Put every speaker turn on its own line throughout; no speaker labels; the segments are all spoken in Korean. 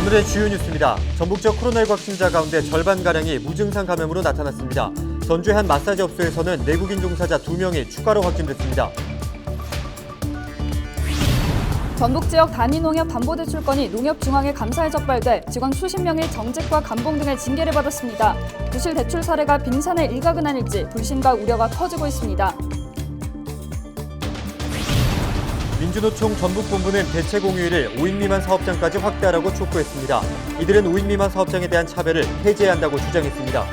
오늘의 주요 뉴스입니다. 전국적 코로나19 확진자 가운데 절반가량이 무증상 감염으로 나타났습니다. 전주의 한 마사지 업소에서는 내국인 종사자 2명이 추가로 확진됐습니다.
전북 지역 단위농협 담보대출건이 농협중앙에 감사에 적발돼 직원 수십 명이 정직과 감봉 등의 징계를 받았습니다. 부실 대출 사례가 빙산의 일각은 아닐지 불신과 우려가 커지고 있습니다.
민주노총 전북본부는 대체 공휴일을 5인 미만 사업장까지 확대하라고 촉구했습니다. 이들은 5인 미만 사업장에 대한 차별을 해제해야 한다고 주장했습니다.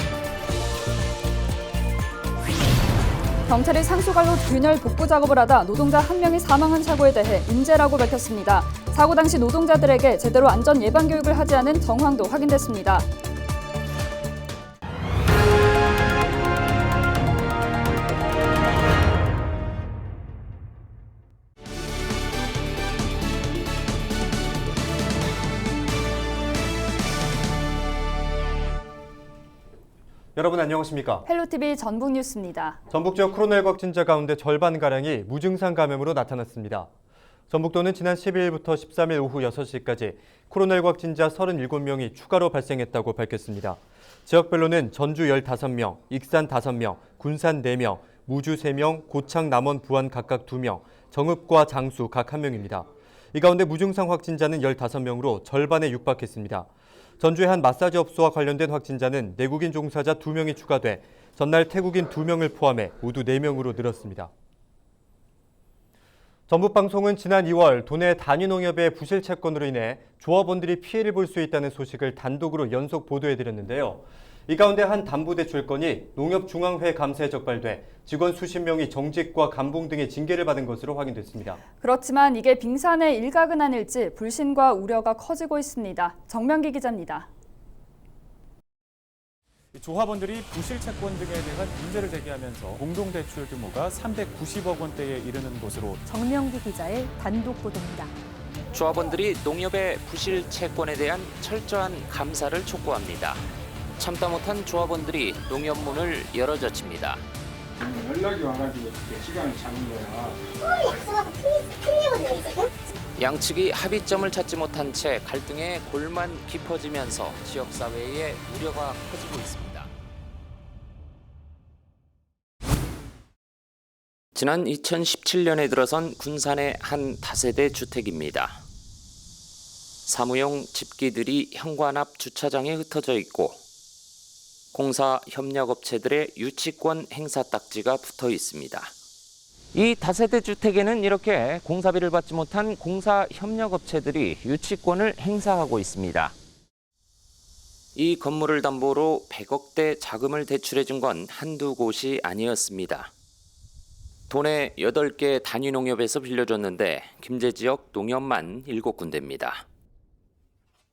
경찰이 상수갈로 균열 복구 작업을 하다 노동자 한 명이 사망한 사고에 대해 인재라고 밝혔습니다. 사고 당시 노동자들에게 제대로 안전 예방 교육을 하지 않은 정황도 확인됐습니다.
여러분 안녕하십니까?
헬로티비 전북 뉴스입니다.
전북 지역 코로나19 확진자 가운데 절반가량이 무증상 감염으로 나타났습니다. 전북도는 지난 12일부터 13일 오후 6시까지 코로나19 확진자 37명이 추가로 발생했다고 밝혔습니다. 지역별로는 전주 15명, 익산 5명, 군산 4명, 무주 3명, 고창, 남원, 부안 각각 2명, 정읍과 장수 각 1명입니다. 이 가운데 무증상 확진자는 15명으로 절반에 육박했습니다. 전주의 한 마사지 업소와 관련된 확진자는 내국인 종사자 2명이 추가돼 전날 태국인 2명을 포함해 모두 4명으로 늘었습니다. 전북방송은 지난 2월 도내 단위농협의 부실 채권으로 인해 조합원들이 피해를 볼 수 있다는 소식을 단독으로 연속 보도해드렸는데요. 이 가운데 한 담보대출건이 농협중앙회 감사에 적발돼 직원 수십 명이 정직과 감봉 등의 징계를 받은 것으로 확인됐습니다.
그렇지만 이게 빙산의 일각은 아닐지 불신과 우려가 커지고 있습니다. 정명기 기자입니다.
조합원들이 부실 채권 등에 대한 문제를 제기하면서 공동대출 규모가 390억 원대에 이르는 것으로
정명기 기자의 단독 보도입니다.
조합원들이 농협의 부실 채권에 대한 철저한 감사를 촉구합니다. 참다 못한 조합원들이 농협 문을 열어젖힙니다.
연락이 와가지고 이렇게 시간을 잡은 거야.
약속하고 틀리거든요, 지금?
양측이 합의점을 찾지 못한 채 갈등의 골만 깊어지면서 지역사회의 우려가 커지고 있습니다. 지난 2017년에 들어선 군산의 한 다세대 주택입니다. 사무용 집기들이 현관 앞 주차장에 흩어져 있고 공사 협력업체들의 유치권 행사 딱지가 붙어 있습니다. 이 다세대 주택에는 이렇게 공사비를 받지 못한 공사 협력업체들이 유치권을 행사하고 있습니다. 이 건물을 담보로 100억대 자금을 대출해준 건 한두 곳이 아니었습니다. 도내 8개 단위농협에서 빌려줬는데 김제 지역 농협만 7군데입니다.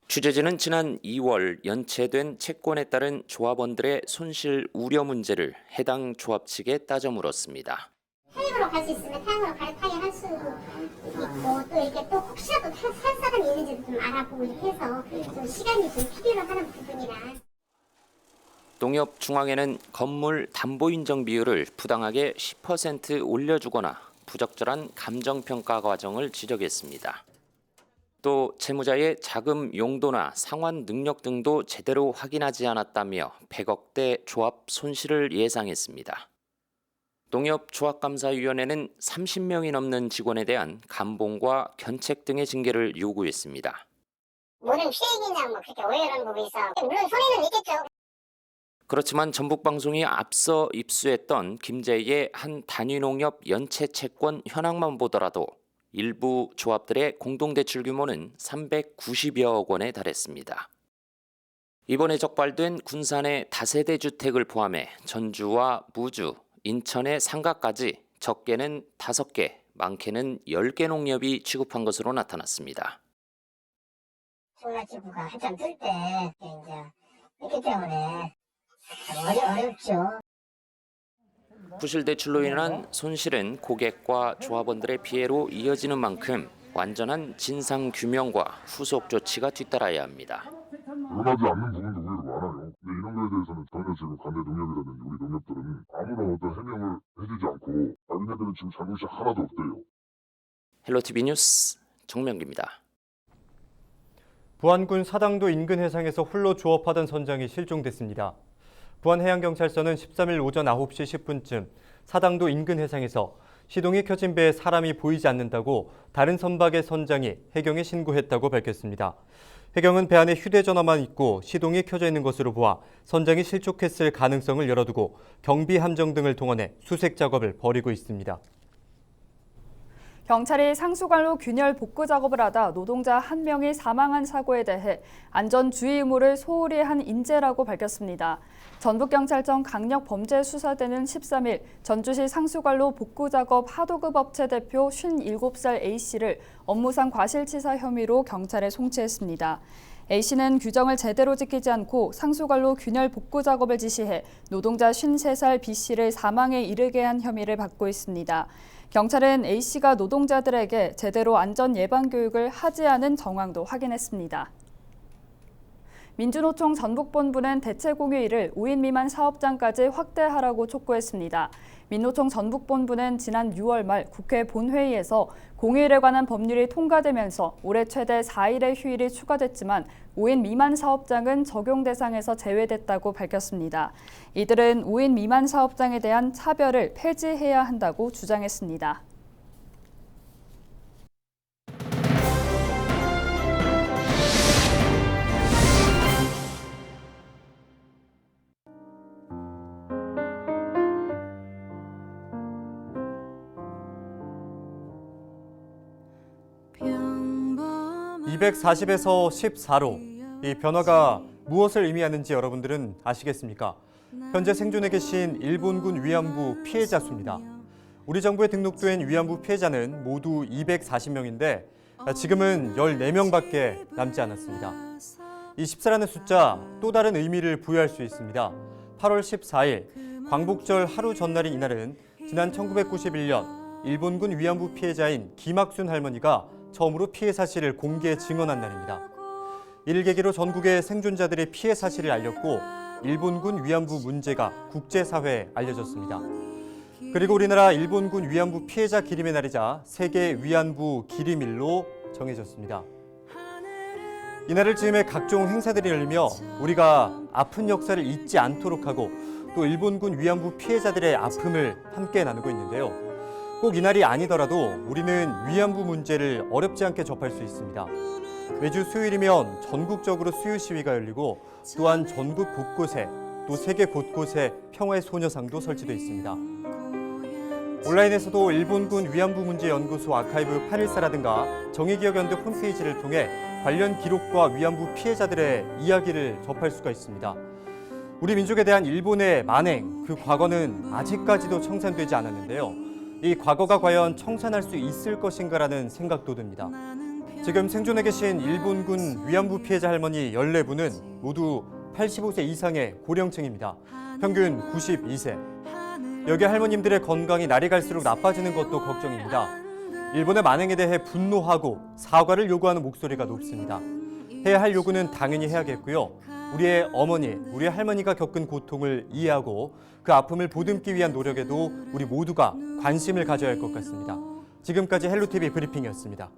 취재진은 지난 2월 연체된 채권에 따른 조합원들의 손실 우려 문제를 해당 조합 측에 따져 물었습니다.
태양으로 갈 수 있으면 태양으로 갈아타게 할 수도 있고 또 이렇게 또 혹시라도 살 사람이 있는지도 좀 알아보고 이렇게 해서 좀 시간이 좀 필요로 하는 부분이라.
농협 중앙에는 건물 담보 인정 비율을 부당하게 10% 올려주거나 부적절한 감정평가 과정을 지적했습니다. 또 채무자의 자금 용도나 상환 능력 등도 제대로 확인하지 않았다며 100억대 조합 손실을 예상했습니다. 농협 조합감사위원회는 30명이 넘는 직원에 대한 감봉과 견책 등의 징계를 요구했습니다.
모든 피해이냐 뭐 그렇게 오해하는 부분이 있어. 물론 손해는 있겠죠.
그렇지만 전북방송이 앞서 입수했던 김제의 한 단위농협 연체 채권 현황만 보더라도 일부 조합들의 공동대출 규모는 390여억 원에 달했습니다. 이번에 적발된 군산의 다세대 주택을 포함해 전주와 무주, 인천의 상가까지 적게는 5개, 많게는 10개 농협이 취급한 것으로 나타났습니다.
종합지구가 한참 뜰 때 이제 있기 때문에 어렵죠.
부실 대출로 인한 손실은 고객과 조합원들의 피해로 이어지는 만큼 완전한 진상 규명과 후속 조치가 뒤따라야 합니다.
원하지 않는 부분도 의외로 많아요. 근데 이런 거에 대해서는 전혀 지금 관내 농협이라든지 우리 농협들은 아무런 어떤 해명을 해주지 않고 자기네들은 지금 잘못이 하나도 없대요.
헬로티비 뉴스 정명기입니다.
부안군 사당도 인근 해상에서 홀로 조업하던 선장이 실종됐습니다. 부안해양경찰서는 13일 오전 9시 10분쯤 사당도 인근 해상에서 시동이 켜진 배에 사람이 보이지 않는다고 다른 선박의 선장이 해경에 신고했다고 밝혔습니다. 해경은 배 안에 휴대전화만 있고 시동이 켜져 있는 것으로 보아 선장이 실족했을 가능성을 열어두고 경비 함정 등을 동원해 수색 작업을 벌이고 있습니다.
경찰이 상수관로 균열 복구 작업을 하다 노동자 1명이 사망한 사고에 대해 안전 주의 의무를 소홀히 한 인재라고 밝혔습니다. 전북경찰청 강력범죄수사대는 13일 전주시 상수관로 복구 작업 하도급 업체 대표 57살 A씨를 업무상 과실치사 혐의로 경찰에 송치했습니다. A씨는 규정을 제대로 지키지 않고 상수관로 균열 복구 작업을 지시해 노동자 53살 B씨를 사망에 이르게 한 혐의를 받고 있습니다. 경찰은 A씨가 노동자들에게 제대로 안전 예방 교육을 하지 않은 정황도 확인했습니다. 민주노총 전북본부는 대체공휴일을 5인 미만 사업장까지 확대하라고 촉구했습니다. 민노총 전북본부는 지난 6월 말 국회 본회의에서 공휴일에 관한 법률이 통과되면서 올해 최대 4일의 휴일이 추가됐지만 5인 미만 사업장은 적용 대상에서 제외됐다고 밝혔습니다. 이들은 5인 미만 사업장에 대한 차별을 폐지해야 한다고 주장했습니다.
(240에서 14로) 이 변화가 무엇을 의미하는지 여러분들은 아시겠습니까? 현재 생존해 계신 일본군 위안부 피해자 수입니다. 우리 정부에 등록된 위안부 피해자는 모두 240명인데 지금은 14명밖에 남지 않았습니다. 이 14라는 숫자 또 다른 의미를 부여할 수 있습니다. 8월 14일 광복절 하루 전날인 이날은 지난 1991년 일본군 위안부 피해자인 김학순 할머니가 처음으로 피해 사실을 공개 증언한 날입니다. 이를 계기로 전국의 생존자들의 피해 사실을 알렸고 일본군 위안부 문제가 국제사회에 알려졌습니다. 그리고 우리나라 일본군 위안부 피해자 기림의 날이자 세계 위안부 기림일로 정해졌습니다. 이날을 즈음해 각종 행사들이 열리며 우리가 아픈 역사를 잊지 않도록 하고 또 일본군 위안부 피해자들의 아픔을 함께 나누고 있는데요. 꼭 이날이 아니더라도 우리는 위안부 문제를 어렵지 않게 접할 수 있습니다. 매주 수요일이면 전국적으로 수요 시위가 열리고 또한 전국 곳곳에 또 세계 곳곳에 평화의 소녀상도 설치되어 있습니다. 온라인에서도 일본군 위안부 문제 연구소 아카이브 814라든가 정의기억연대 홈페이지를 통해 관련 기록과 위안부 피해자들의 이야기를 접할 수가 있습니다. 우리 민족에 대한 일본의 만행, 그 과거는 아직까지도 청산되지 않았는데요. 이 과거가 과연 청산할 수 있을 것인가라는 생각도 듭니다. 지금 생존해 계신 일본군 위안부 피해자 할머니 14분은 모두 85세 이상의 고령층입니다. 평균 92세. 여기 할머님들의 건강이 날이 갈수록 나빠지는 것도 걱정입니다. 일본의 만행에 대해 분노하고 사과를 요구하는 목소리가 높습니다. 해야 할 요구는 당연히 해야겠고요. 우리의 어머니, 우리 할머니가 겪은 고통을 이해하고 그 아픔을 보듬기 위한 노력에도 우리 모두가 관심을 가져야 할 것 같습니다. 지금까지 헬로티비 브리핑이었습니다.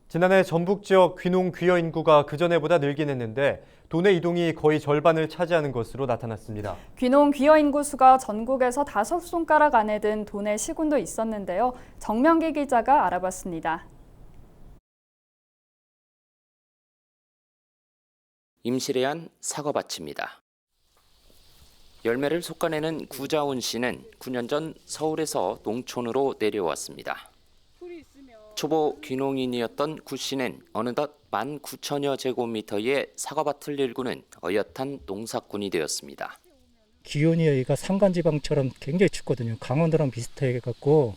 지난해 전북 지역 귀농 귀여 인구가 그전해보다 늘긴 했는데 도내 이동이 거의 절반을 차지하는 것으로 나타났습니다.
귀농 귀여 인구 수가 전국에서 5손가락 안에 든 도내 시군도 있었는데요. 정명기 기자가 알아봤습니다.
임실에 한 사과밭입니다. 열매를 솎아내는 구자훈 씨는 9년 전 서울에서 농촌으로 내려왔습니다. 초보 귀농인이었던 구 씨는 어느덧 19,000여 제곱미터의 사과밭을 일구는 어엿한 농사꾼이 되었습니다.
기온이 여기가 산간지방처럼 굉장히 춥거든요. 강원도랑 비슷해갖고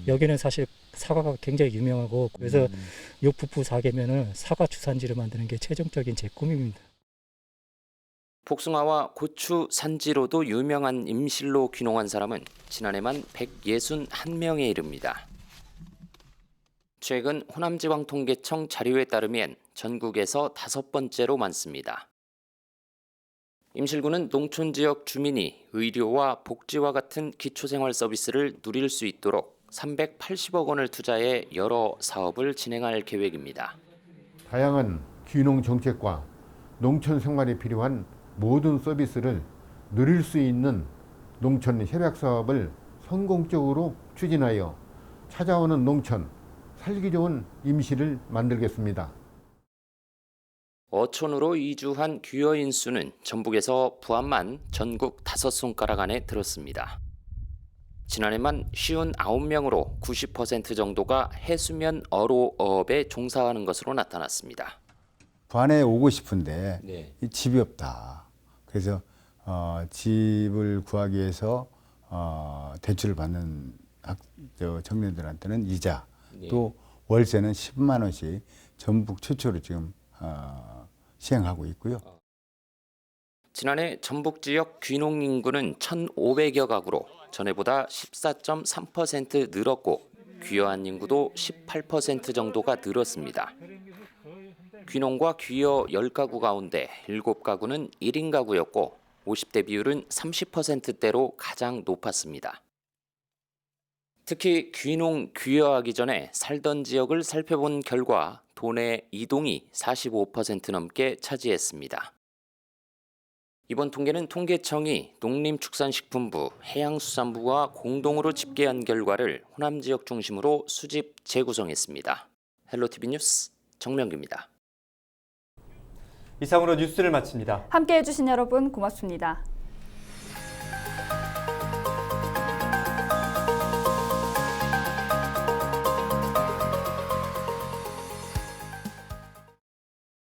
여기는 사실 사과가 굉장히 유명하고 그래서 욕부부 사계면은 사과 주산지를 만드는 게 최종적인 제 꿈입니다.
복숭아와 고추 산지로도 유명한 임실로 귀농한 사람은 지난해만 161명에 이릅니다. 최근 호남지방통계청 자료에 따르면 전국에서 5번째로 많습니다. 임실구는 농촌 지역 주민이 의료와 복지와 같은 기초생활 서비스를 누릴 수 있도록 380억 원을 투자해 여러 사업을 진행할 계획입니다.
다양한 귀농 정책과 농촌 생활에 필요한 모든 서비스를 누릴 수 있는 농촌 협약 사업을 성공적으로 추진하여 찾아오는 농촌, 살기 좋은 임시를 만들겠습니다.
어촌으로 이주한 귀여인 수는 전북에서 부안만 전국 5손가락 안에 들었습니다. 지난해만 59명으로 90% 정도가 해수면 어로어업에 종사하는 것으로 나타났습니다.
부안에 오고 싶은데
네.
이 집이 없다. 그래서 집을 구하기 위해서 대출을 받는 청년들한테는 이자,
네.
또 월세는 10만 원씩 전북 최초로 지금 시행하고 있고요.
지난해 전북 지역 귀농 인구는 1,500여 가구로 전해보다 14.3% 늘었고 귀여한 인구도 18% 정도가 늘었습니다. 귀농과 귀여 10가구 가운데 7가구는 1인 가구였고 50대 비율은 30%대로 가장 높았습니다. 특히 귀농 귀여하기 전에 살던 지역을 살펴본 결과 도내 이동이 45% 넘게 차지했습니다. 이번 통계는 통계청이 농림축산식품부, 해양수산부와 공동으로 집계한 결과를 호남 지역 중심으로 수집 재구성했습니다. 헬로티비 뉴스 정명규입니다.
이상으로 뉴스를 마칩니다.
함께해 주신 여러분 고맙습니다.